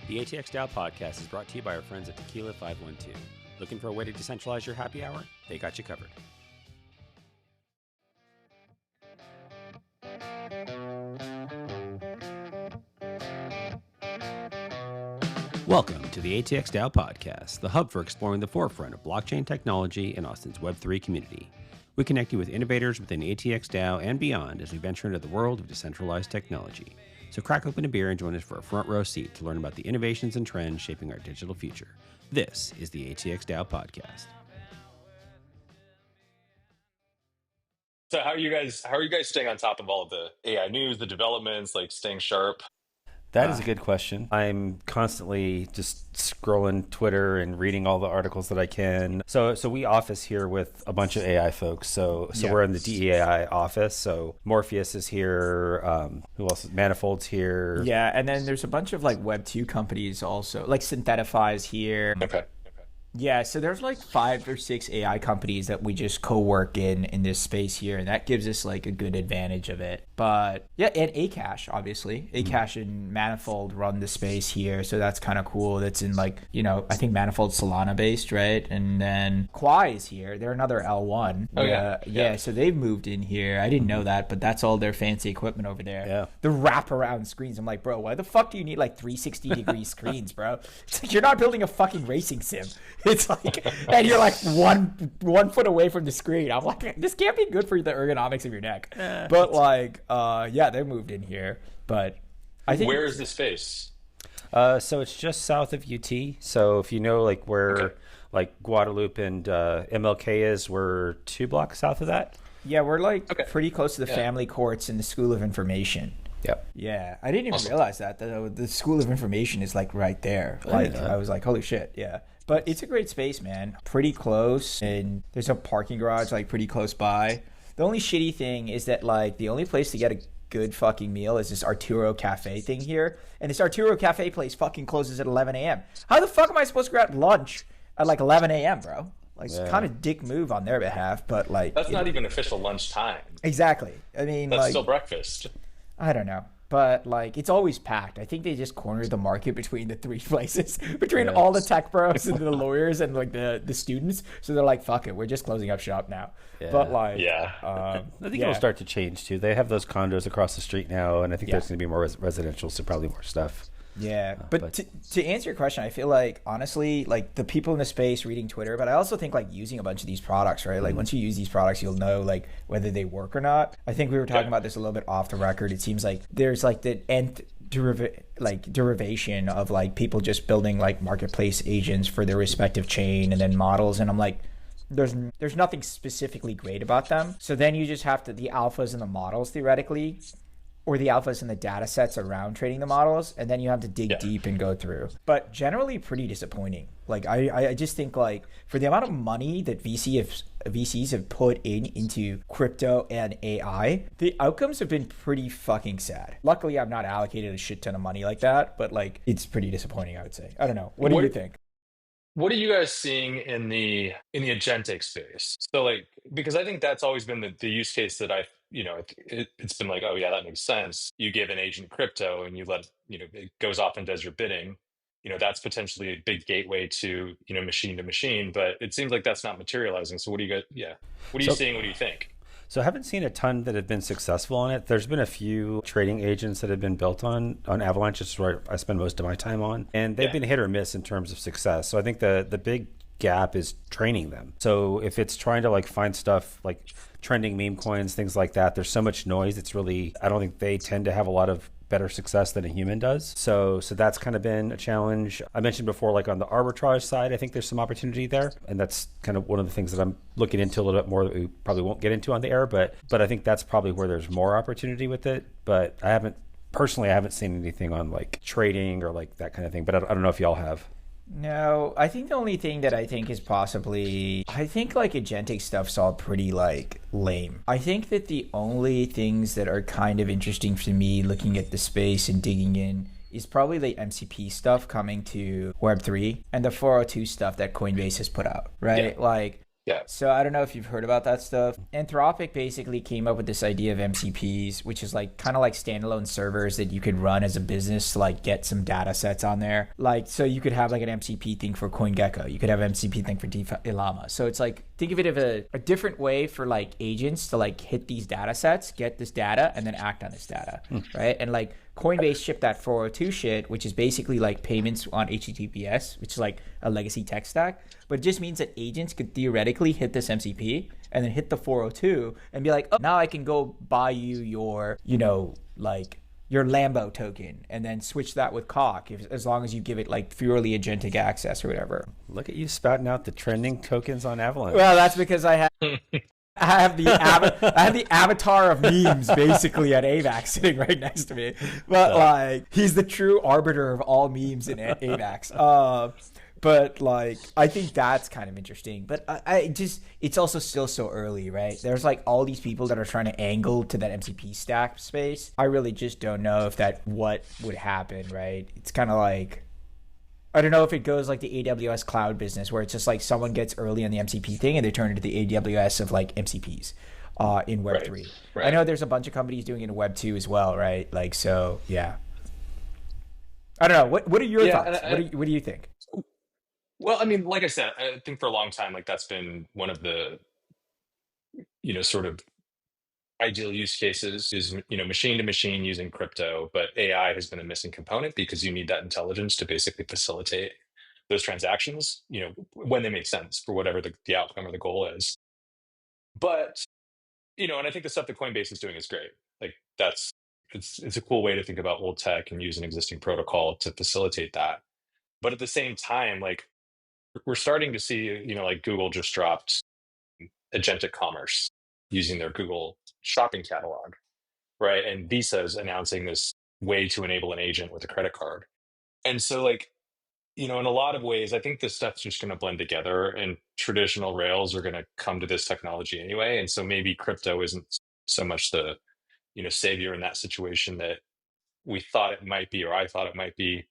The ATX DAO podcast is brought to you by our friends at Tequila 512. Looking for a way to decentralize your happy hour? They got you covered. Welcome to the ATX DAO podcast, the hub for exploring the forefront of blockchain technology in Austin's Web3 community. We connect you with innovators within ATX DAO and beyond as we venture into the world of decentralized technology. So crack open a beer and join us for a front row seat to learn about the innovations and trends shaping our digital future. This is the ATX DAO podcast. So how are you guys staying on top of all of the AI news, the developments, like staying sharp? That is a good question. I'm constantly just scrolling Twitter and reading all the articles that I can. So we office here with a bunch of AI folks. So we're in the DEAI office. So Morpheus is here. Who else? Manifold's here. Yeah, and then there's a bunch of like Web 2 companies also, like Synthetify's here. Okay. Yeah, so there's like 5 or 6 AI companies that we just co-work in this space here, and that gives us like a good advantage of it. But yeah, and Akash, obviously. Akash and Manifold run the space here, so that's kind of cool. That's in like, you know, I think Manifold's Solana based, right? And then Quai is here. They're another L1. Oh, yeah. So they've moved in here. I didn't know that, but that's all their fancy equipment over there. Yeah. The wraparound screens. I'm like, bro, why the fuck do you need like 360-degree screens, bro? It's like you're not building a fucking racing sim. It's like, and you're like one foot away from the screen. I'm like, this can't be good for the ergonomics of your neck. But like, yeah, they moved in here. But I think, where is the space? So it's just south of UT. So if you know like where like Guadalupe and MLK is, we're 2 blocks south of that. Yeah, we're like pretty close to the family courts and the School of Information. Yep. Yeah, I didn't even realize that the School of Information is like right there. Like I was like, holy shit, yeah. But it's a great space, man. Pretty close, and there's a parking garage like pretty close by. The only shitty thing is that like the only place to get a good fucking meal is this Arturo Cafe thing here, and this Arturo Cafe place fucking closes at 11 a.m. How the fuck am I supposed to grab lunch at like 11 a.m., bro? Like, it's kind of dick move on their behalf, but like that's not even official lunch time. Exactly. I mean, that's like, still breakfast. I don't know. But like, it's always packed. I think they just cornered the market between the 3 places, between all the tech bros and the lawyers and like the students. So they're like, fuck it, we're just closing up shop now. Yeah. But like, I think it'll start to change too. They have those condos across the street now, and I think there's going to be more residential, so probably more stuff. Yeah, but to answer your question, I feel like, honestly, like the people in the space reading Twitter, but I also think like using a bunch of these products, right? Like once you use these products, you'll know like whether they work or not. I think we were talking about this a little bit off the record. It seems like there's like the nth derivation of like people just building like marketplace agents for their respective chain and then models. And I'm like, there's nothing specifically great about them. So then you just have the alphas and the models theoretically, or the alphas and the data sets around training the models, and then you have to dig deep and go through. But generally pretty disappointing. Like I just think like for the amount of money that VCs have put into crypto and AI, the outcomes have been pretty fucking sad. Luckily, I've not allocated a shit ton of money like that, but like it's pretty disappointing, I would say. I don't know. What do you think? What are you guys seeing in the agentic space? So like, because I think that's always been the use case that it's been like, oh yeah, that makes sense. You give an agent crypto and you let, it goes off and does your bidding. That's potentially a big gateway to, machine to machine, but it seems like that's not materializing. So what do you seeing? What do you think? So I haven't seen a ton that have been successful on it. There's been a few trading agents that have been built on Avalanche, which is where I spend most of my time on. And they've been hit or miss in terms of success. So I think the big gap is training them. So if it's trying to like find stuff like trending meme coins, things like that, there's so much noise. It's really, I don't think they tend to have a lot of better success than a human does. So that's kind of been a challenge. I mentioned before, like on the arbitrage side, I think there's some opportunity there. And that's kind of one of the things that I'm looking into a little bit more that we probably won't get into on the air, but I think that's probably where there's more opportunity with it. But I haven't seen anything on like trading or like that kind of thing, but I don't know if y'all have. No, I think the only thing that I think is possibly, I think like agentic stuff's all pretty like lame. I think that the only things that are kind of interesting for me looking at the space and digging in is probably the MCP stuff coming to Web3 and the 402 stuff that Coinbase has put out, right? Yeah. Like Yeah. So I don't know if you've heard about that stuff. Anthropic basically came up with this idea of MCPs, which is like kind of like standalone servers that you could run as a business to like get some data sets on there. Like, so you could have like an MCP thing for CoinGecko. You could have an MCP thing for DeFi Llama. So it's like, think of it as a different way for like agents to like hit these data sets, get this data, and then act on this data, right? And like Coinbase shipped that 402 shit, which is basically like payments on HTTPS, which is like a legacy tech stack. But it just means that agents could theoretically hit this MCP and then hit the 402 and be like, oh, now I can go buy you your, like your Lambo token and then switch that with Cock as long as you give it like purely agentic access or whatever. Look at you spouting out the trending tokens on Avalanche. Well, that's because I have the avatar of memes basically at AVAX sitting right next to me. But like, he's the true arbiter of all memes in AVAX. But like, I think that's kind of interesting. But I just, it's also still so early, right? There's like all these people that are trying to angle to that MCP stack space. I really just don't know if what would happen, right? It's kind of like, I don't know if it goes like the AWS cloud business where it's just like someone gets early on the MCP thing and they turn into the AWS of like MCPs in Web3. Right. I know there's a bunch of companies doing it in Web2 as well, right? Like, so, yeah. I don't know. What are your thoughts? What do you think? Well, I mean, like I said, I think for a long time, like that's been one of the, sort of ideal use cases is, machine to machine using crypto, but AI has been a missing component because you need that intelligence to basically facilitate those transactions, when they make sense for whatever the outcome or the goal is. But, and I think the stuff that Coinbase is doing is great. Like it's a cool way to think about old tech and use an existing protocol to facilitate that. But at the same time, like we're starting to see, like Google just dropped agentic commerce using their Google shopping catalog, right? And Visa is announcing this way to enable an agent with a credit card. And so like, in a lot of ways, I think this stuff's just going to blend together and traditional rails are going to come to this technology anyway. And so maybe crypto isn't so much the, savior in that situation that we thought it might be, or I thought it might be,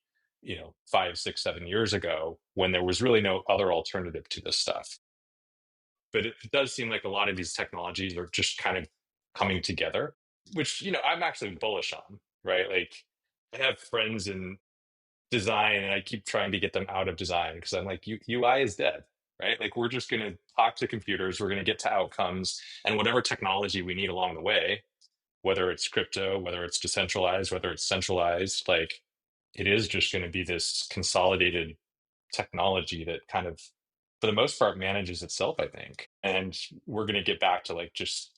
5, 6, 7 years ago when there was really no other alternative to this stuff. But it does seem like a lot of these technologies are just kind of coming together, which, I'm actually bullish on, right? Like I have friends in design and I keep trying to get them out of design because I'm like, UI is dead, right? Like we're just going to talk to computers, we're going to get to outcomes, and whatever technology we need along the way, whether it's crypto, whether it's decentralized, whether it's centralized, like it is just going to be this consolidated technology that kind of, for the most part, manages itself, I think. And we're going to get back to like just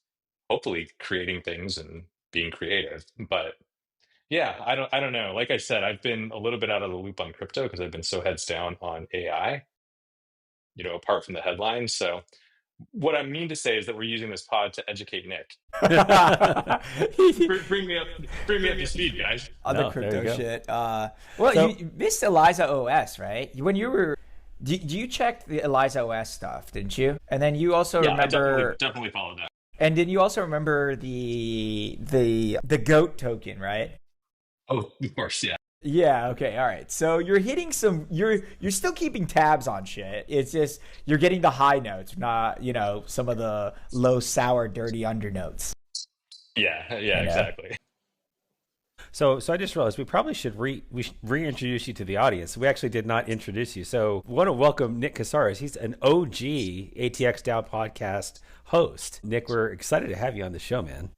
hopefully creating things and being creative. But yeah, I don't know. Like I said, I've been a little bit out of the loop on crypto because I've been so heads down on AI, apart from the headlines. So what I mean to say is that we're using this pod to educate Nick. bring me up to speed, guys. On the crypto shit. You missed Eliza OS, right? When you were, do you check the Eliza OS stuff, didn't you? And then you also remember, I definitely followed that. And then you also remember the GOAT token, right? Oh, of course, yeah. Yeah, okay, all right. So you're hitting you're still keeping tabs on shit. It's just you're getting the high notes, not, some of the low, sour, dirty undernotes. Yeah, exactly. So I just realized we probably should reintroduce you to the audience. We actually did not introduce you. So we want to welcome Nick Casares. He's an OG ATX DAO podcast host. Nick, we're excited to have you on the show, man.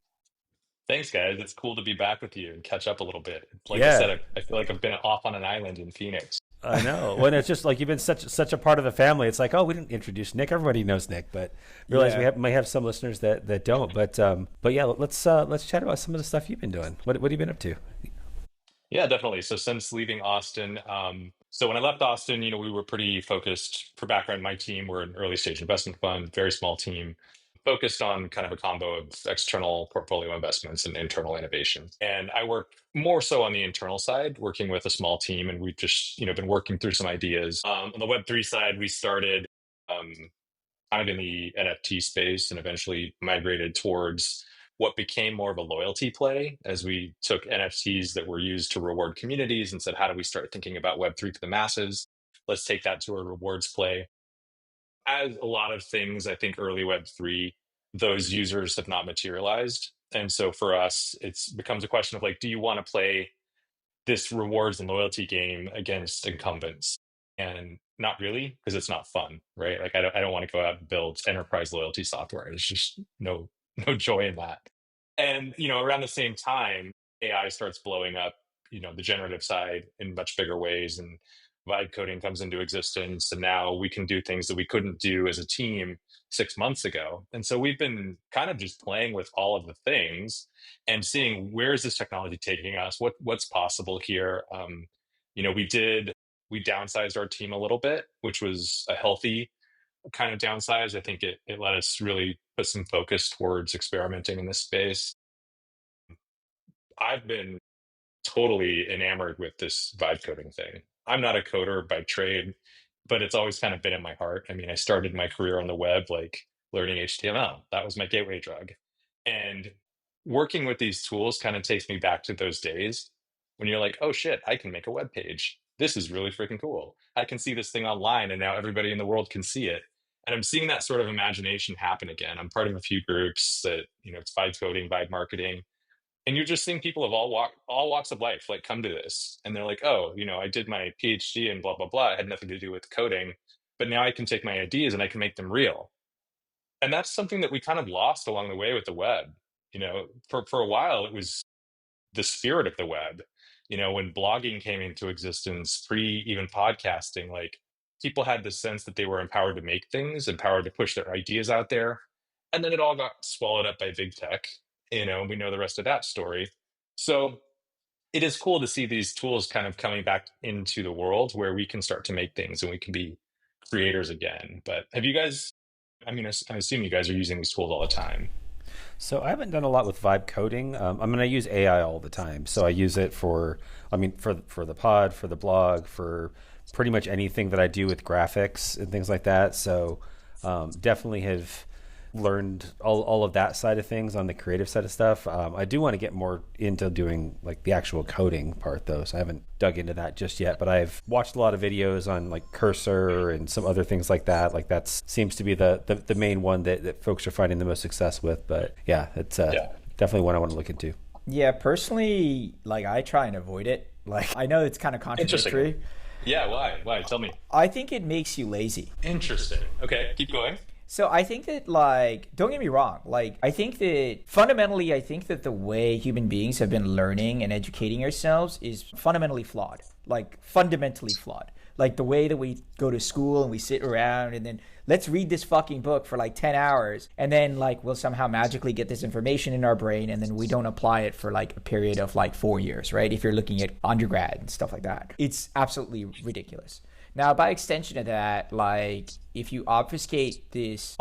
Thanks, guys. It's cool to be back with you and catch up a little bit. Like I said, I feel like I've been off on an island in Phoenix. I know. When it's just like you've been such a part of the family. It's like, oh, we didn't introduce Nick. Everybody knows Nick, but realize we might have some listeners that don't. But yeah, let's chat about some of the stuff you've been doing. What have you been up to? Yeah, definitely. So since leaving Austin, so when I left Austin, we were pretty focused. For background, my team, we're an early stage investment fund, very small team, focused on kind of a combo of external portfolio investments and internal innovation. And I work more so on the internal side, working with a small team, and we've just been working through some ideas. On the Web3 side, we started kind of in the NFT space and eventually migrated towards what became more of a loyalty play as we took NFTs that were used to reward communities and said, how do we start thinking about Web3 for the masses? Let's take that to a rewards play. as a lot of things, I think early Web3, those users have not materialized. And so for us, it's becomes a question of like, do you want to play this rewards and loyalty game against incumbents? And not really, because it's not fun, right? Like I don't want to go out and build enterprise loyalty software. There's just no joy in that. And around the same time, AI starts blowing up, the generative side in much bigger ways, and vibe coding comes into existence, and now we can do things that we couldn't do as a team 6 months ago. And so we've been kind of just playing with all of the things and seeing where is this technology taking us, what's possible here. We downsized our team a little bit, which was a healthy kind of downsize. I think it let us really put some focus towards experimenting in this space. I've been totally enamored with this vibe coding thing. I'm not a coder by trade, but it's always kind of been in my heart. I mean, I started my career on the web, like learning HTML. That was my gateway drug. And working with these tools kind of takes me back to those days when you're like, oh shit, I can make a web page. This is really freaking cool. I can see this thing online and now everybody in the world can see it. And I'm seeing that sort of imagination happen again. I'm part of a few groups that, it's vibe coding, vibe marketing. And you're just seeing people of all walks of life like come to this, and they're like, oh, I did my PhD and blah blah blah. It had nothing to do with coding, but now I can take my ideas and I can make them real. And that's something that we kind of lost along the way with the web. For a while it was the spirit of the web. When blogging came into existence, pre even podcasting, like people had the sense that they were empowered to make things, empowered to push their ideas out there, and then it all got swallowed up by big tech. We know the rest of that story. So it is cool to see these tools kind of coming back into the world where we can start to make things and we can be creators again. But have you guys, I assume you guys are using these tools all the time. So I haven't done a lot with vibe coding. I use AI all the time. So I use it for the pod, for the blog, for pretty much anything that I do with graphics and things like that. So definitely have learned all of that side of things on the creative side of stuff. I do want to get more into doing like the actual coding part though, so I haven't dug into that just yet, but I've watched a lot of videos on like Cursor and some other things like that. Like that seems to be the main one that folks are finding the most success with. But yeah, it's definitely one I want to look into. Yeah, personally, like I try and avoid it. Like I know it's kind of contradictory. Yeah, why? Tell me. I think it makes you lazy. Interesting. Okay, keep going. So I think that, like, don't get me wrong, like, I think that fundamentally, I think that the way human beings have been learning and educating ourselves is fundamentally flawed, like fundamentally flawed. Like the way that we go to school and we sit around and then let's read this fucking book for like 10 hours. And then like we'll somehow magically get this information in our brain and then we don't apply it for like a period of like 4 years, right? If you're looking at undergrad and stuff like that, it's absolutely ridiculous. Now, by extension of that, like if you obfuscate this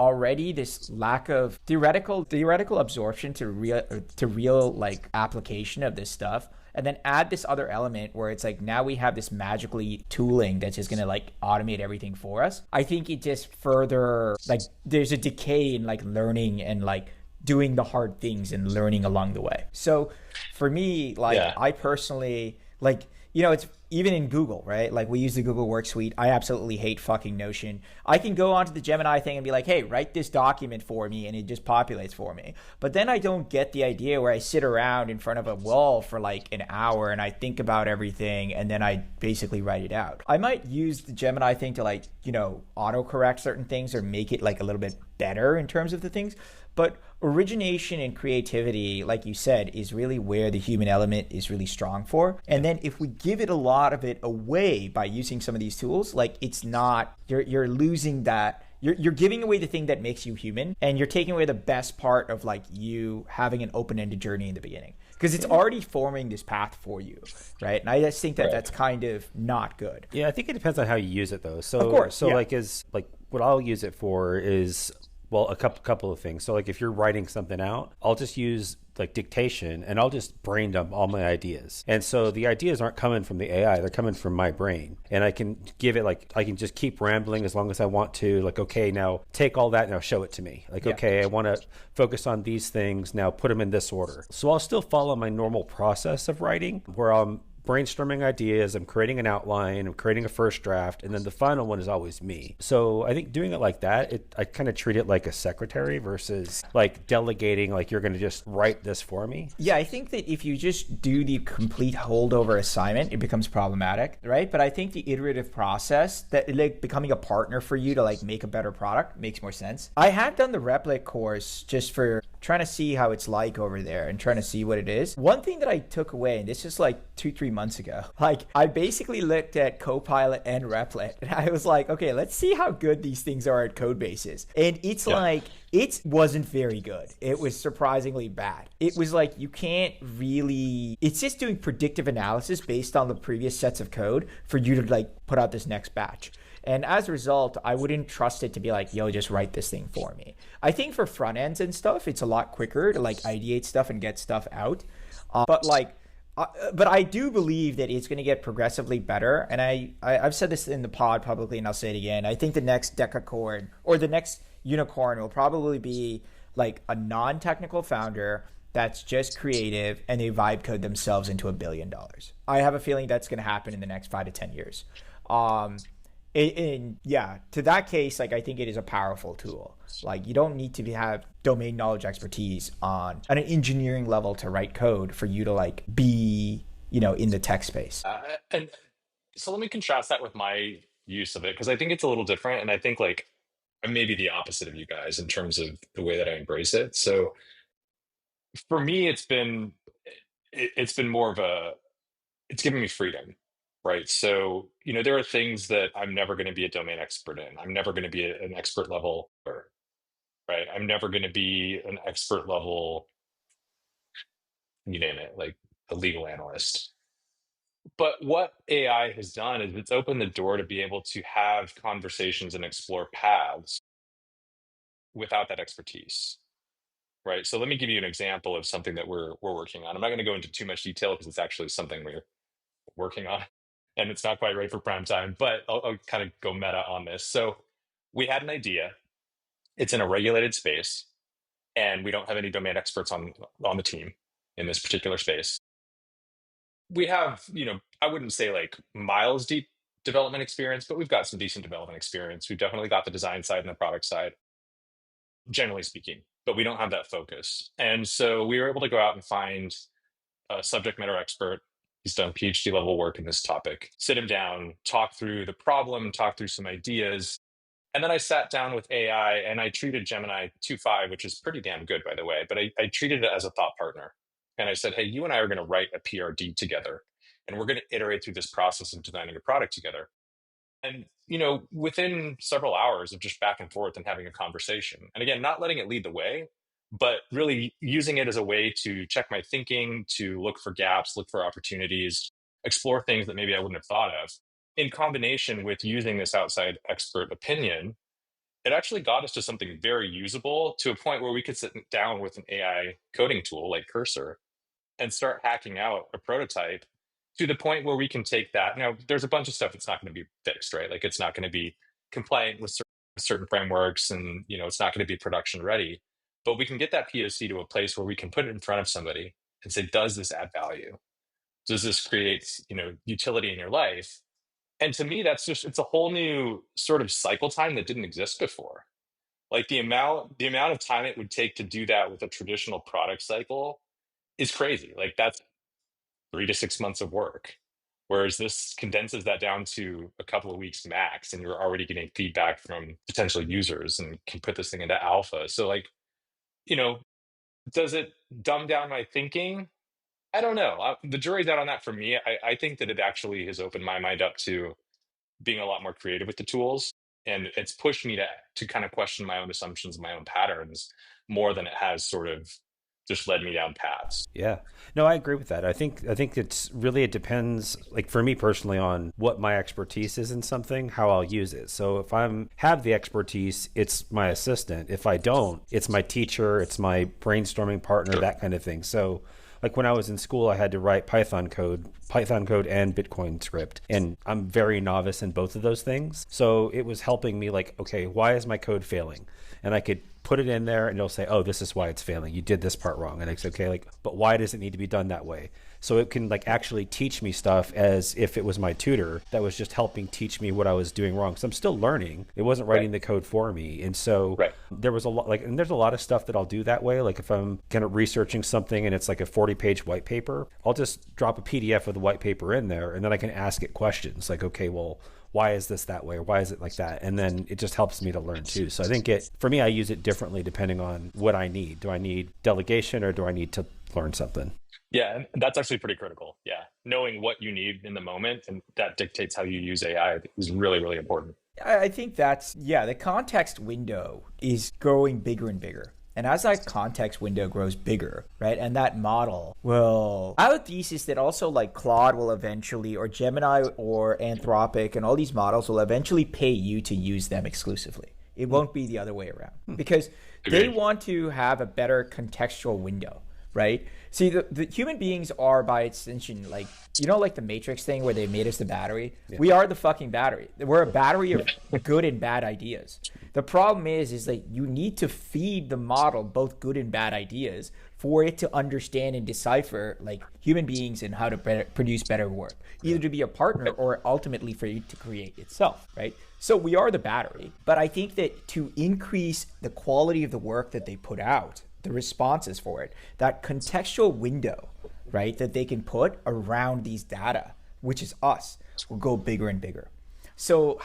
lack of theoretical absorption to real like application of this stuff, and then add this other element where it's like now we have this magically tooling that's just gonna like automate everything for us, I think it just further like there's a decay in like learning and like doing the hard things and learning along the way. So for me, like I personally like, it's even in Google, right? Like we use the Google Work Suite. I absolutely hate fucking Notion. I can go onto the Gemini thing and be like, hey, write this document for me, and it just populates for me. But then I don't get the idea where I sit around in front of a wall for like an hour and I think about everything and then I basically write it out. I might use the Gemini thing to like, autocorrect certain things or make it like a little bit better in terms of the things. But origination and creativity, like you said, is really where the human element is really strong for. And then if we give it a lot of it away by using some of these tools, like it's not, you're losing that. You're giving away the thing that makes you human, and you're taking away the best part of like you having an open-ended journey in the beginning, because it's already forming this path for you, right? And I just think that that's kind of not good. Yeah, I think it depends on how you use it though. So, of course, like what I'll use it for is, well, a couple of things. So like if you're writing something out, I'll just use like dictation and I'll just brain dump all my ideas. And so the ideas aren't coming from the AI, they're coming from my brain. And I can give it like, I can just keep rambling as long as I want to. Like, okay, now take all that, now show it to me. Like, okay, I want to focus on these things, now put them in this order. So I'll still follow my normal process of writing where I'm brainstorming ideas, I'm creating an outline, I'm creating a first draft, and then the final one is always me. So I think doing it like that, I kind of treat it like a secretary versus like delegating, like you're going to just write this for me. Yeah, I think that if you just do the complete holdover assignment, it becomes problematic, right? But I think the iterative process, that like becoming a partner for you to like make a better product makes more sense. I have done the Replit course just for trying to see how it's like over there and trying to see what it is. One thing that I took away, and this is like 2-3 months ago, like I basically looked at Copilot and Replit and I was like, okay, let's see how good these things are at code bases. And it's like, it wasn't very good. It was surprisingly bad. It was like, you can't really, it's just doing predictive analysis based on the previous sets of code for you to like put out this next batch. And as a result, I wouldn't trust it to be like, yo, just write this thing for me. I think for front ends and stuff, it's a lot quicker to like ideate stuff and get stuff out. But I do believe that it's going to get progressively better. And I've said this in the pod publicly, and I'll say it again. I think the next decacorn or the next unicorn will probably be like a non-technical founder that's just creative and they vibe code themselves into $1 billion. I have a feeling that's going to happen in the next 5 to 10 years. To that case, like I think it is a powerful tool. Like you don't need to have domain knowledge expertise on an engineering level to write code for you to like be, in the tech space. And so let me contrast that with my use of it, because I think it's a little different. And I think like I'm maybe the opposite of you guys in terms of the way that I embrace it. So for me, it's been more of it's given me freedom. Right. So, there are things that I'm never going to be a domain expert in. I'm never going to be an expert level, right? I'm never going to be an expert level, you name it, like a legal analyst. But what AI has done is it's opened the door to be able to have conversations and explore paths without that expertise. Right. So let me give you an example of something that we're working on. I'm not going to go into too much detail because it's actually something we're working on, and it's not quite ready for prime time, but I'll kind of go meta on this. So we had an idea. It's in a regulated space, and we don't have any domain experts on the team in this particular space. We have, I wouldn't say like miles deep development experience, but we've got some decent development experience. We've definitely got the design side and the product side, generally speaking, but we don't have that focus. And so we were able to go out and find a subject matter expert. He's done PhD level work in this topic. Sit him down, talk through the problem, talk through some ideas. And then I sat down with AI and I treated Gemini 2.5, which is pretty damn good, by the way, but I treated it as a thought partner. And I said, hey, you and I are going to write a PRD together, and we're going to iterate through this process of designing a product together. And, within several hours of just back and forth and having a conversation, and again, not letting it lead the way, but really using it as a way to check my thinking, to look for gaps, look for opportunities, explore things that maybe I wouldn't have thought of. In combination with using this outside expert opinion, it actually got us to something very usable, to a point where we could sit down with an AI coding tool like Cursor and start hacking out a prototype to the point where we can take that. Now, there's a bunch of stuff that's not going to be fixed, right? Like it's not going to be compliant with certain frameworks, and it's not going to be production ready. But we can get that POC to a place where we can put it in front of somebody and say, does this add value? Does this create, utility in your life? And to me, it's a whole new sort of cycle time that didn't exist before. Like the amount of time it would take to do that with a traditional product cycle is crazy. Like that's 3 to 6 months of work. Whereas this condenses that down to a couple of weeks max, and you're already getting feedback from potential users and can put this thing into alpha. So like, does it dumb down my thinking? I don't know. The jury's out on that for me. I think that it actually has opened my mind up to being a lot more creative with the tools. And it's pushed me to kind of question my own assumptions, my own patterns, more than it has sort of just led me down paths. Yeah. No, I agree with that. I think it depends, like for me personally, on what my expertise is in something, how I'll use it. So if have the expertise, it's my assistant. If I don't, it's my teacher, it's my brainstorming partner, Sure. That kind of thing. So like when I was in school, I had to write Python code and Bitcoin script. And I'm very novice in both of those things. So it was helping me like, okay, why is my code failing? And I could put it in there and it'll say, oh, this is why it's failing. You did this part wrong. And I said, okay, but why does it need to be done that way? So it can like actually teach me stuff as if it was my tutor that was just helping teach me what I was doing wrong. So I'm still learning. It wasn't writing the code for me. And so there was a lot like, and there's a lot of stuff that I'll do that way. Like if I'm kind of researching something and it's like a 40-page white paper, I'll just drop a PDF of the white paper in there, and then I can ask it questions like, okay, well, why is this that way, or why is it like that? And then it just helps me to learn too. So I think for me, I use it differently depending on what I need. Do I need delegation, or do I need to learn something? Yeah, and that's actually pretty critical. Yeah, knowing what you need in the moment, and that dictates how you use AI, is really, really important. I think the context window is growing bigger and bigger. And as that context window grows bigger, right, and that model will, I have a thesis that also like Claude will eventually, or Gemini or Anthropic, and all these models will eventually pay you to use them exclusively. It won't be the other way around, because they want to have a better contextual window, right? See, the human beings are by extension, like, you know, like the Matrix thing where they made us the battery? Yeah. We are the fucking battery. We're a battery of good and bad ideas. The problem is that you need to feed the model both good and bad ideas for it to understand and decipher like human beings and how to produce better work, either to be a partner or ultimately for it to create itself, right? So we are the battery, but I think that to increase the quality of the work that they put out, the responses for it, that contextual window, right, that they can put around these data, which is us, will go bigger and bigger. So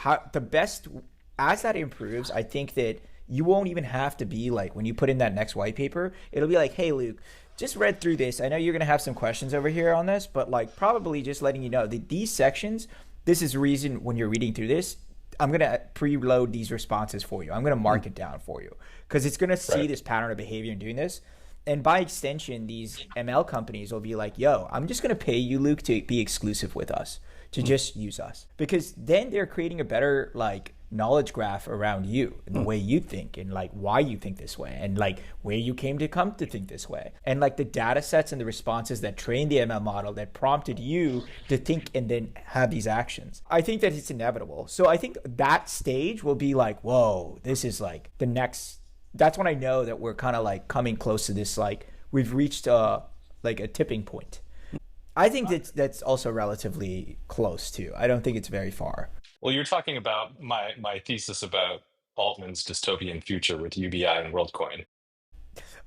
as that improves, I think that you won't even have to be like, when you put in that next white paper, it'll be like, hey, Luke, just read through this. I know you're going to have some questions over here on this, but like probably just letting you know that these sections, this is the reason when you're reading through this, I'm going to preload these responses for you. I'm going to mark it down for you because it's going to see this pattern of behavior in doing this. And by extension, these ML companies will be like, yo, I'm just going to pay you, Luke, to be exclusive with us, to just use us. Because then they're creating a better like knowledge graph around you and the way you think and like why you think this way and like where you came to come to think this way. And like the data sets and the responses that trained the ML model that prompted you to think and then have these actions. I think that it's inevitable. So I think that stage will be like, whoa, this is like the next, that's when I know that we're kind of like coming close to this, like we've reached like a tipping point. I think that's also relatively close too. I don't think it's very far. Well, you're talking about my thesis about Altman's dystopian future with UBI and WorldCoin.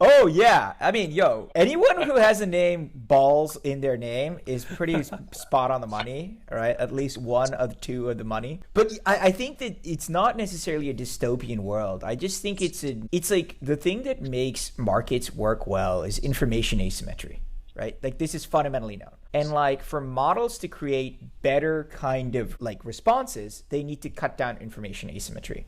Oh, yeah. I mean, yo, anyone who has a name balls in their name is pretty spot on the money, right? At least one of two of the money. But I think that it's not necessarily a dystopian world. I just think it's like the thing that makes markets work well is information asymmetry. Right? Like this is fundamentally known. And like for models to create better kind of like responses, they need to cut down information asymmetry.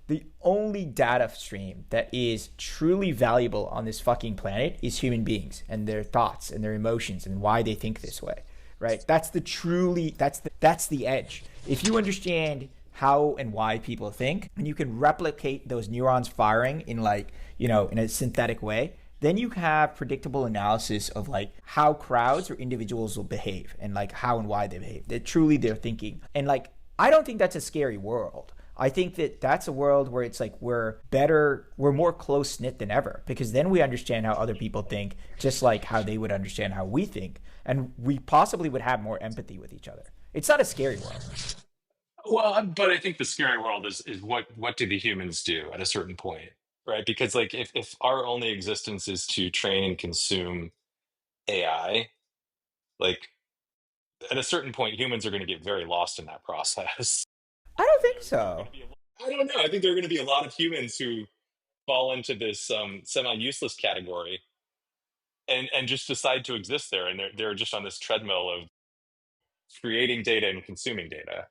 The only data stream that is truly valuable on this fucking planet is human beings and their thoughts and their emotions and why they think this way, right? That's the edge. If you understand how and why people think, and you can replicate those neurons firing in like, you know, in a synthetic way, then you have predictable analysis of like how crowds or individuals will behave and like how and why they behave. That truly they're thinking. And like, I don't think that's a scary world. I think that that's a world where it's like we're more close knit than ever, because then we understand how other people think, just like how they would understand how we think. And we possibly would have more empathy with each other. It's not a scary world. Well, but I think the scary world is what do the humans do at a certain point? Right, because like if our only existence is to train and consume AI, like at a certain point, humans are going to get very lost in that process. I don't think so. I don't know. I think there are going to be a lot of humans who fall into this semi-useless category and just decide to exist there, and they're just on this treadmill of creating data and consuming data.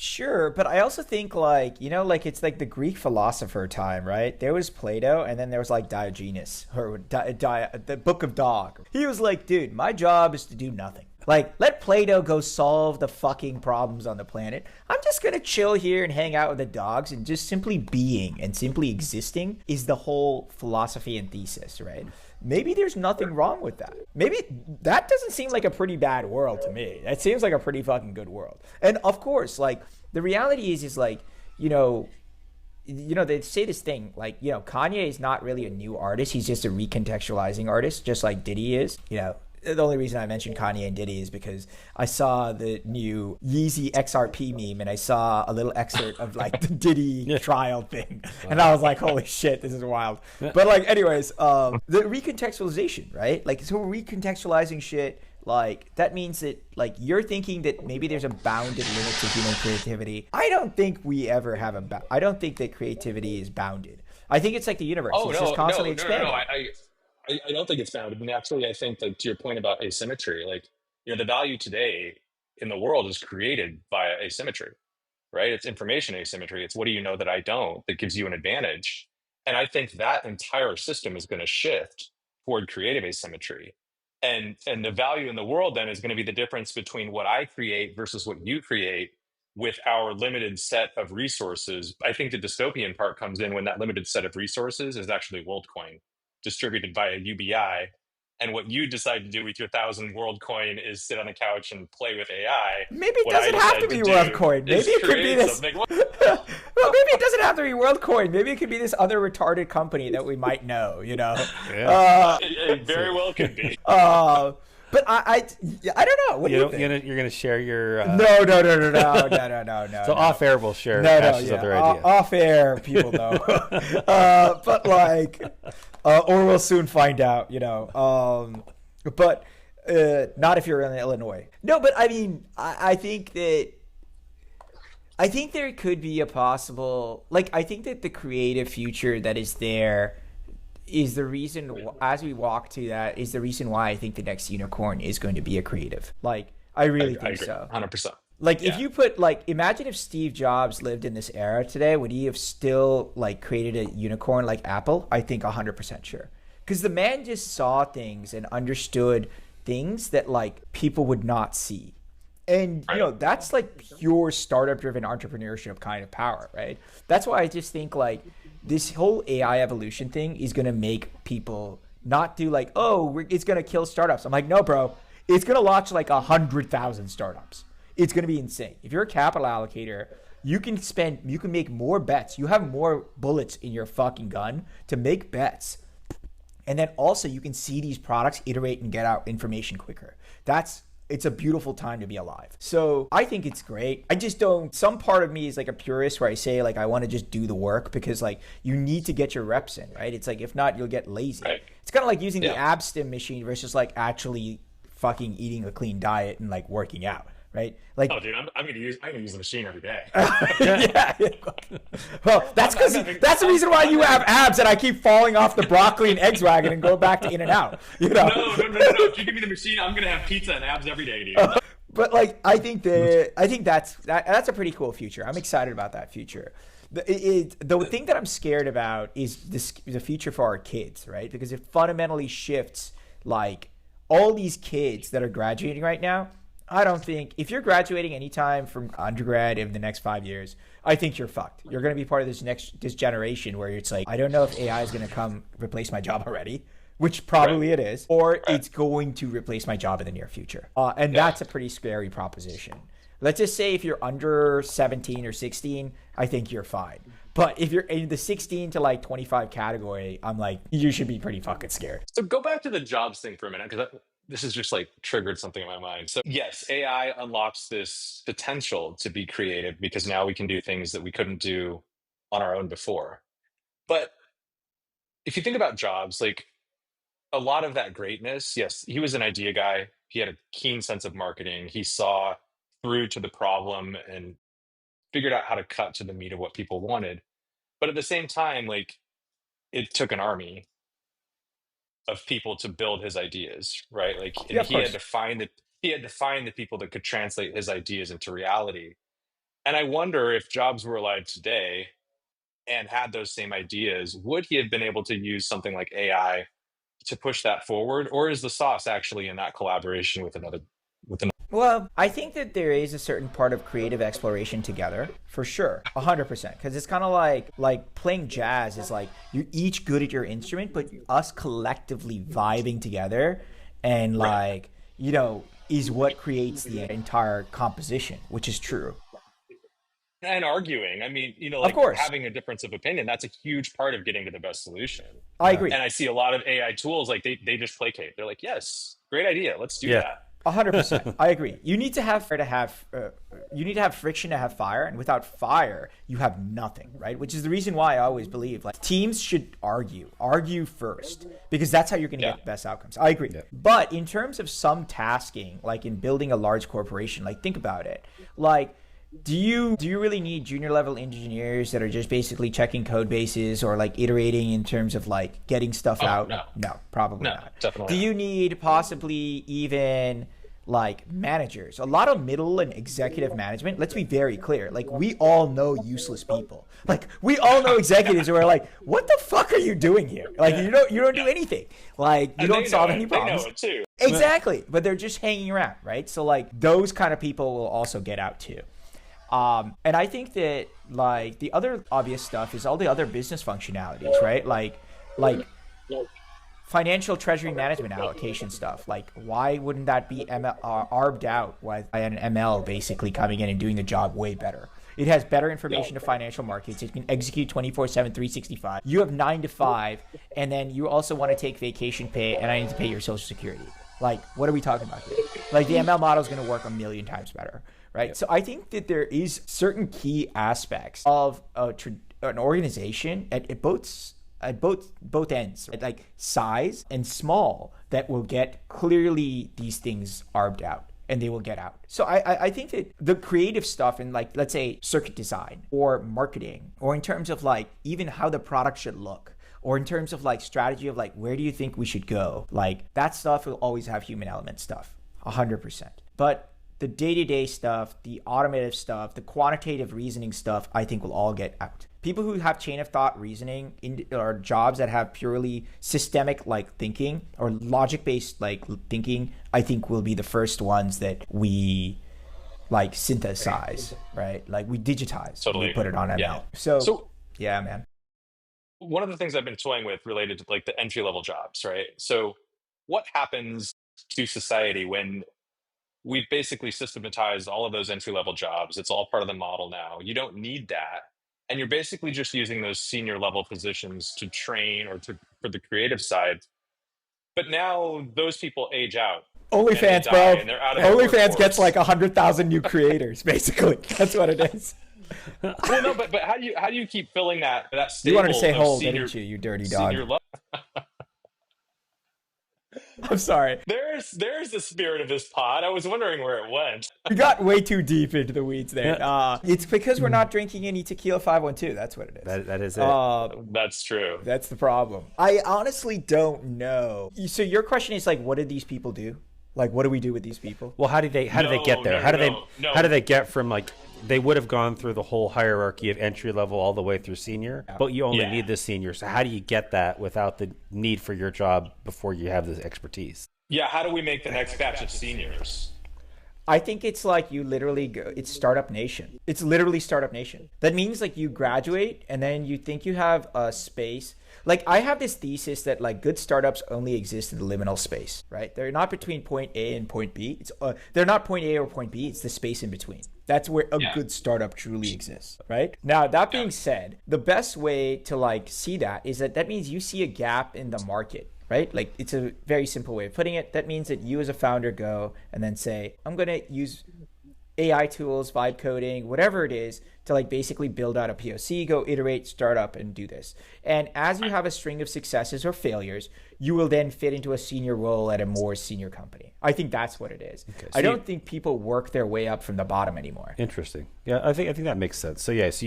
Sure, but I also think like, you know, like it's like the Greek philosopher time, right? There was Plato and then there was like Diogenes, or the Book of Dog. He was like, dude, my job is to do nothing. Like, let Plato go solve the fucking problems on the planet. I'm just going to chill here and hang out with the dogs, and just simply being and simply existing is the whole philosophy and thesis, right? Maybe there's nothing wrong with that. Maybe that doesn't seem like a pretty bad world to me. That seems like a pretty fucking good world. And of course, like the reality is like, you know, they say this thing like, you know, Kanye is not really a new artist. He's just a recontextualizing artist, just like Diddy is. You know, the only reason I mentioned Kanye and Diddy is because I saw the new Yeezy XRP meme and I saw a little excerpt of like the Diddy trial thing. And I was like, holy shit, this is wild. But like, anyways, the recontextualization, right? Like, so we're recontextualizing shit. Like, that means that, like, you're thinking that maybe there's a bounded limit to human creativity. I don't think we ever have I don't think that creativity is bounded. I think it's like the universe. It's just constantly expanding. No. I don't think it's bounded. And actually, I think that to your point about asymmetry, like, the value today in the world is created by asymmetry, right? It's information asymmetry. It's what do you know that I don't that gives you an advantage. And I think that entire system is going to shift toward creative asymmetry. And the value in the world then is going to be the difference between what I create versus what you create with our limited set of resources. I think the dystopian part comes in when that limited set of resources is actually WorldCoin distributed via UBI. And what you decide to do with your 1,000 WorldCoin is sit on the couch and play with AI. Maybe it doesn't have to be WorldCoin. Maybe it could be this. Well, maybe it doesn't have to be WorldCoin. Maybe it could be this other retarded company that we might know. It very well could be. But I don't know. What do you think? You're gonna share your No. So off air we'll share other idea. Off air, people know. But like, or we'll soon find out. But not if you're in Illinois. No, but I mean, I think there could be a possible, like, I think that the creative future that is there is the reason, as we walk to that, is the reason why I think the next unicorn is going to be a creative. Like, I really think so. 100%. Like, if you put, like, imagine if Steve Jobs lived in this era today, would he have still, like, created a unicorn like Apple? I think 100% sure. Because the man just saw things and understood things that, like, people would not see. And, that's, like, pure startup-driven entrepreneurship kind of power, right? That's why I just think, like, this whole AI evolution thing is going to make people not do, like, it's going to kill startups. I'm like, no, bro. It's going to launch, like, 100,000 startups. It's going to be insane. If you're a capital allocator, you can make more bets. You have more bullets in your fucking gun to make bets. And then also you can see these products iterate and get out information quicker. It's a beautiful time to be alive. So I think it's great. I just don't, some part of me is like a purist where I say, like, I want to just do the work because, like, you need to get your reps in, right? It's like, if not, you'll get lazy. Right. It's kind of like using the ab stim machine versus, like, actually fucking eating a clean diet and, like, working out. Right? Like, oh, dude, I'm gonna use the machine every day. Yeah. Well, that's the reason why you have abs and I keep falling off the broccoli and eggs wagon and go back to In-N-Out. No. If you give me the machine, I'm gonna have pizza and abs every day, dude. But like, I think that's a pretty cool future. I'm excited about that future. The thing that I'm scared about is the future for our kids, right? Because it fundamentally shifts, like, all these kids that are graduating right now. I don't think, if you're graduating anytime from undergrad in the next 5 years, I think you're fucked. You're going to be part of this generation where it's like, I don't know if AI is going to come replace my job already, which probably it is, or it's going to replace my job in the near future. And that's a pretty scary proposition. Let's just say if you're under 17 or 16, I think you're fine. But if you're in the 16 to like 25 category, I'm like, you should be pretty fucking scared. So go back to the jobs thing for a minute, because this has just like triggered something in my mind. So yes, AI unlocks this potential to be creative because now we can do things that we couldn't do on our own before. But if you think about jobs, like, a lot of that greatness, yes, he was an idea guy. He had a keen sense of marketing. He saw through to the problem and figured out how to cut to the meat of what people wanted. But at the same time, like, it took an army of people to build his ideas, right? Like, and he had to find the people that could translate his ideas into reality. And I wonder if Jobs were alive today and had those same ideas, would he have been able to use something like AI to push that forward? Or is the sauce actually in that collaboration with another? Well, I think that there is a certain part of creative exploration together, for sure, 100%. Because it's kind of like playing jazz is like, you're each good at your instrument, but us collectively vibing together and like, is what creates the entire composition, which is true. And arguing, I mean, like, of course, having a difference of opinion, that's a huge part of getting to the best solution. I agree. And I see a lot of AI tools, like, they just placate. They're like, yes, Great idea. Let's do Yeah. that. 100%. I agree. You need to have friction to have fire, and without fire, you have nothing, right? Which is the reason why I always believe like teams should argue first, because that's how you're going to get the best outcomes. I agree. Yeah. But in terms of some tasking, like in building a large corporation, like think about it, like. Do you really need junior level engineers that are just basically checking code bases or like iterating in terms of like getting stuff out? No, probably not. Definitely Do you need possibly even like managers? A lot of middle and executive management, let's be very clear. Like we all know useless people. Like we all know executives who are like, what the fuck are you doing here? Like you don't do anything. Like you don't solve any problems. They know it too. Exactly. But they're just hanging around, right? So like those kind of people will also get out too. And I think that like the other obvious stuff is all the other business functionalities, right? Like financial treasury management allocation stuff. Like why wouldn't that be arbed out by an ML basically coming in and doing the job way better? It has better information to financial markets. It can execute 24/7, 365. You have 9 to 5, and then you also want to take vacation pay, and I need to pay your social security. Like, what are we talking about here? Like the ML model is going to work a million times better. Right. So I think that there is certain key aspects of an organization at both ends, right? Like size and small, that will get clearly these things arbed out, and they will get out. So I think that the creative stuff in like, let's say circuit design or marketing, or in terms of like even how the product should look, or in terms of like strategy of like, where do you think we should go? Like that stuff will always have human element stuff, 100%. But the day-to-day stuff, the automative stuff, the quantitative reasoning stuff, I think will all get out. People who have chain of thought reasoning or jobs that have purely systemic like thinking or logic-based like thinking, I think will be the first ones that we like synthesize, right? Like we digitize, we put it on ML. Yeah. So yeah, man. One of the things I've been toying with related to like the entry-level jobs, right? So what happens to society when we've basically systematized all of those entry-level jobs? It's all part of the model now. You don't need that. And you're basically just using those senior level positions to train or for the creative side. But now those people age out. OnlyFans, bro. OnlyFans gets like 100,000 new creators, basically. That's what it is. Well, no, but how do you keep filling that stable? You wanted to say whole, senior, didn't you, you dirty dog? Senior I'm sorry. There's the spirit of this pod. I was wondering where it went. We got way too deep into the weeds there. It's because we're not drinking any tequila 512. That's what it is. That is it. That's true. That's the problem. I honestly don't know. So your question is like, what did these people do? Like, what do we do with these people? Well, how do they get there? How do they get from like, they would have gone through the whole hierarchy of entry level all the way through senior, but you only need the senior. So how do you get that without the need for your job before you have this expertise? Yeah, how do we make the next batch of seniors? I think it's like you literally go, it's Startup Nation. It's literally Startup Nation. That means like you graduate and then you think you have a space. Like I have this thesis that like good startups only exist in the liminal space, right? They're not between point A and point B. They're not point A or point B. It's the space in between. That's where a good startup truly exists, right? Now, that being said, the best way to like see that is that means you see a gap in the market, right? Like it's a very simple way of putting it. That means that you as a founder go and then say, I'm going to use AI tools, vibe coding, whatever it is, to like basically build out a POC, go iterate, start up, and do this. And as you have a string of successes or failures, you will then fit into a senior role at a more senior company. I think that's what it is. Okay, so I don't think people work their way up from the bottom anymore. Interesting. Yeah, I think that makes sense. So yeah, so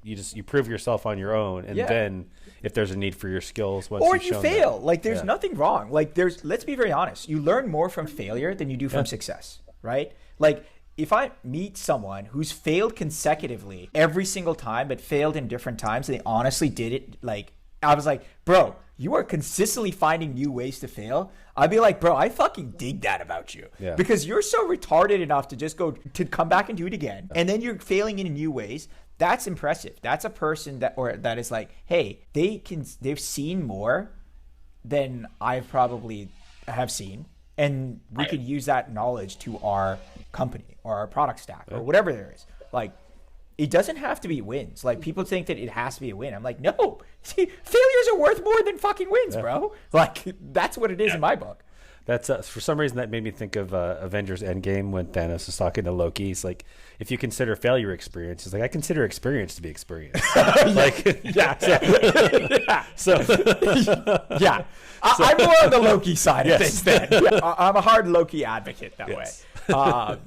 you prove yourself on your own, and then if there's a need for your skills, or you fail, like there's nothing wrong. Like let's be very honest. You learn more from failure than you do from success, right? Like if I meet someone who's failed consecutively every single time, but failed in different times, and they honestly did it, like I was like, bro, you are consistently finding new ways to fail. I'd be like, bro, I fucking dig that about you. Yeah. Because you're so retarded enough to just go to come back and do it again. And then you're failing in new ways. That's impressive. That's a person that is like, hey, they've seen more than I probably have seen. And we could use that knowledge to our company or our product stack or whatever there is. Like, it doesn't have to be wins. Like, people think that it has to be a win. I'm like, no. See, failures are worth more than fucking wins, bro. Like, that's what it is in my book. That's for some reason that made me think of Avengers Endgame when Thanos was talking to Loki. He's like, if you consider failure experience, he's like, I consider experience to be experience. Like, Yeah. so Yeah. I'm more on the Loki side of things then. Yeah, I'm a hard Loki advocate that Yes. way.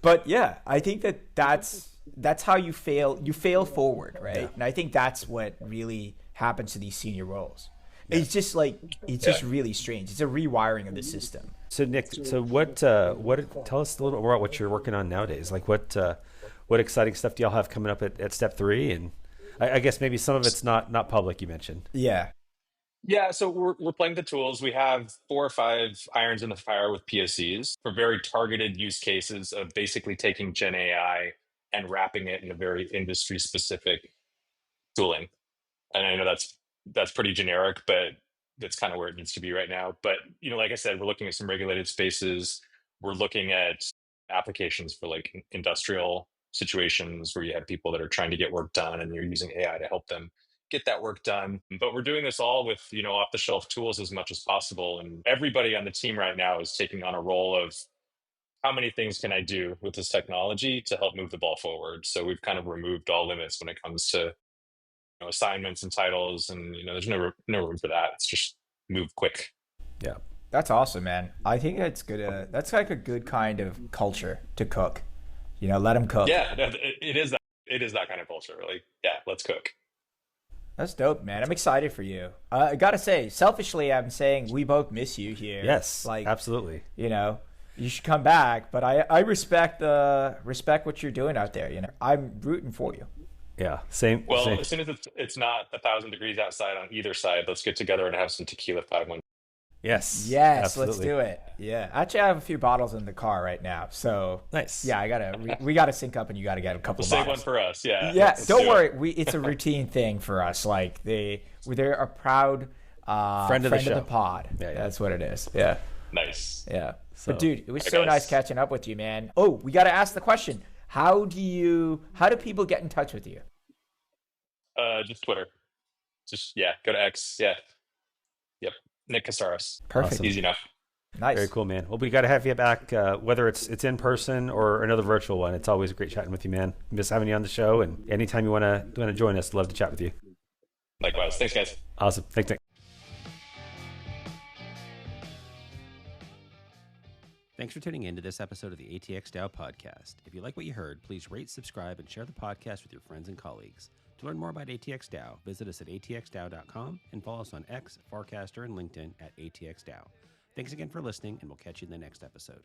But yeah, I think that's how you fail. You fail forward, right? Yeah. And I think that's what really happens to these senior roles. It's just like, it's just really strange. It's a rewiring of the system. So Nick, so what tell us a little bit more about what you're working on nowadays. Like what exciting stuff do y'all have coming up at step 3? And I guess maybe some of it's not public, you mentioned. Yeah. Yeah, so we're playing the tools. We have 4 or 5 irons in the fire with POCs for very targeted use cases of basically taking Gen AI and wrapping it in a very industry specific tooling. And I know that's pretty generic, but that's kind of where it needs to be right now. But like I said, we're looking at some regulated spaces. We're looking at applications for like industrial situations where you have people that are trying to get work done and you're using AI to help them get that work done. But we're doing this all with off the shelf tools as much as possible. And everybody on the team right now is taking on a role of how many things can I do with this technology to help move the ball forward. So we've kind of removed all limits when it comes to assignments and titles, and there's no room for that. It's just move quick. Yeah. That's awesome, man. I think that's good. That's like a good kind of culture to cook. Let them cook. Yeah, it is that. It is that kind of culture. Like, yeah, let's cook. That's dope, man. I'm excited for you. I gotta say, selfishly, I'm saying we both miss you here. Yes, like absolutely. You should come back. But I respect what you're doing out there. I'm rooting for you. Yeah, same. Well, same. as soon as it's not 1,000 degrees outside on either side, let's get together and have some tequila 5-1. Yes. Yes, absolutely. let's do it. Yeah, actually, I have a few bottles in the car right now. So Nice. Yeah, we gotta sync up, and you gotta get a couple. We'll of save bottles. one for us. Yeah. Yeah, let's don't do worry. it. It's a routine thing for us. Like they're a proud Friend of the show. pod. Yeah. That's what it is. Yeah. Nice. Yeah. So- But dude, it was Hi, so guys. nice catching up with you, man. Oh, we got to ask the question. How do people get in touch with you? Just Twitter. Go to X. Yeah. Yep. Nick Casares. Perfect. Awesome. Easy enough. Nice. Very cool, man. Well, we got to have you back, whether it's in person or another virtual one. It's always great chatting with you, man. Miss having you on the show, and anytime you want to join us, love to chat with you. Likewise. Thanks, guys. Awesome. Thanks, Nick. Thanks for tuning in to this episode of the ATX DAO podcast. If you like what you heard, please rate, subscribe, and share the podcast with your friends and colleagues. To learn more about ATX DAO, visit us at atxdao.com and follow us on X, Farcaster, and LinkedIn at ATX DAO. Thanks again for listening, and we'll catch you in the next episode.